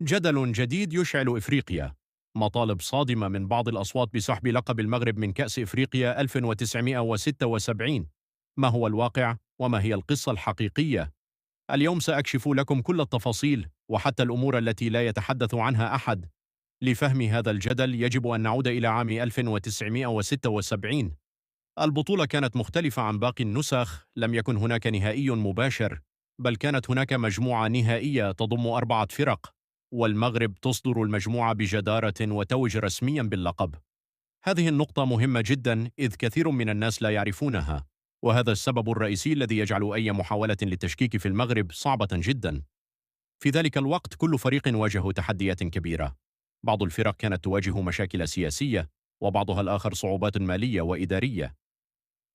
جدل جديد يشعل إفريقيا. مطالب صادمة من بعض الأصوات بسحب لقب المغرب من كأس إفريقيا 1976. ما هو الواقع وما هي القصة الحقيقية؟ اليوم سأكشف لكم كل التفاصيل وحتى الأمور التي لا يتحدث عنها أحد. لفهم هذا الجدل يجب أن نعود إلى عام 1976. البطولة كانت مختلفة عن باقي النسخ، لم يكن هناك نهائي مباشر، بل كانت هناك مجموعة نهائية تضم 4 فرق، والمغرب تصدر المجموعة بجدارة وتوج رسميا باللقب. هذه النقطة مهمة جدا إذ كثير من الناس لا يعرفونها، وهذا السبب الرئيسي الذي يجعل أي محاولة للتشكيك في المغرب صعبة جدا. في ذلك الوقت كل فريق واجه تحديات كبيرة. بعض الفرق كانت تواجه مشاكل سياسية، وبعضها الآخر صعوبات مالية وإدارية.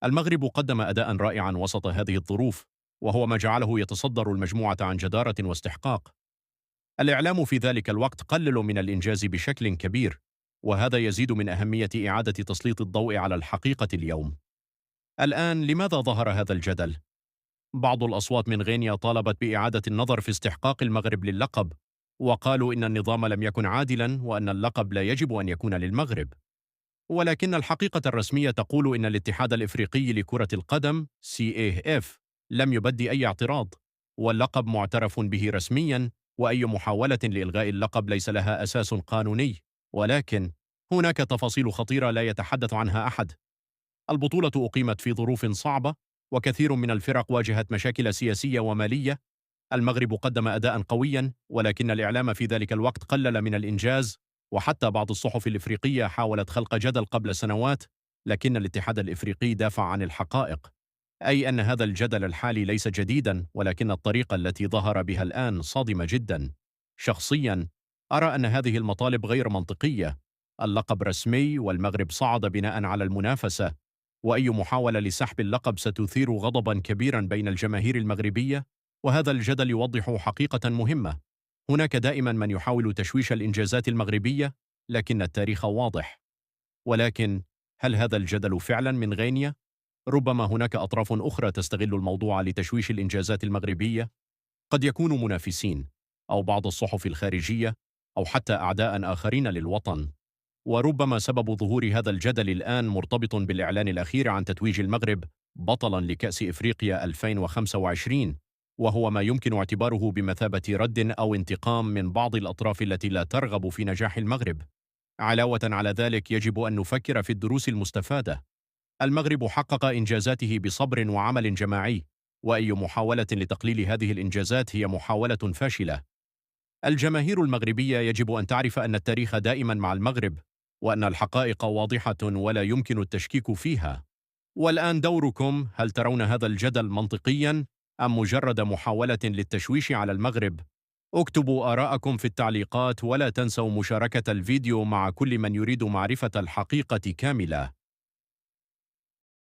المغرب قدم أداء رائعا وسط هذه الظروف، وهو ما جعله يتصدر المجموعة عن جدارة واستحقاق. الإعلام في ذلك الوقت قلل من الإنجاز بشكل كبير، وهذا يزيد من أهمية إعادة تسليط الضوء على الحقيقة اليوم. الآن لماذا ظهر هذا الجدل؟ بعض الأصوات من غينيا طالبت بإعادة النظر في استحقاق المغرب للقب، وقالوا إن النظام لم يكن عادلا وأن اللقب لا يجب أن يكون للمغرب. ولكن الحقيقة الرسمية تقول إن الاتحاد الإفريقي لكرة القدم CAF لم يبدي أي اعتراض، واللقب معترف به رسميا، وأي محاولة لإلغاء اللقب ليس لها أساس قانوني. ولكن هناك تفاصيل خطيرة لا يتحدث عنها أحد. البطولة أقيمت في ظروف صعبة، وكثير من الفرق واجهت مشاكل سياسية ومالية. المغرب قدم أداء قويا، ولكن الإعلام في ذلك الوقت قلل من الإنجاز، وحتى بعض الصحف الإفريقية حاولت خلق جدل قبل سنوات، لكن الاتحاد الإفريقي دافع عن الحقائق، أي أن هذا الجدل الحالي ليس جديدا، ولكن الطريقة التي ظهر بها الآن صادمة جدا. شخصيا أرى أن هذه المطالب غير منطقية. اللقب رسمي والمغرب صعد بناء على المنافسة، وأي محاولة لسحب اللقب ستثير غضبا كبيرا بين الجماهير المغربية. وهذا الجدل يوضح حقيقة مهمة: هناك دائما من يحاول تشويش الإنجازات المغربية، لكن التاريخ واضح. ولكن هل هذا الجدل فعلا من غينيا؟ ربما هناك أطراف أخرى تستغل الموضوع لتشويش الإنجازات المغربية. قد يكونوا منافسين، أو بعض الصحف الخارجية، أو حتى أعداء آخرين للوطن. وربما سبب ظهور هذا الجدل الآن مرتبط بالإعلان الأخير عن تتويج المغرب بطلا لكأس إفريقيا 2025، وهو ما يمكن اعتباره بمثابة رد أو انتقام من بعض الأطراف التي لا ترغب في نجاح المغرب. علاوة على ذلك يجب أن نفكر في الدروس المستفادة. المغرب حقق إنجازاته بصبر وعمل جماعي، وأي محاولة لتقليل هذه الإنجازات هي محاولة فاشلة. الجماهير المغربية يجب أن تعرف أن التاريخ دائما مع المغرب، وأن الحقائق واضحة ولا يمكن التشكيك فيها. والآن دوركم، هل ترون هذا الجدل منطقيا أم مجرد محاولة للتشويش على المغرب؟ اكتبوا آراءكم في التعليقات، ولا تنسوا مشاركة الفيديو مع كل من يريد معرفة الحقيقة كاملة.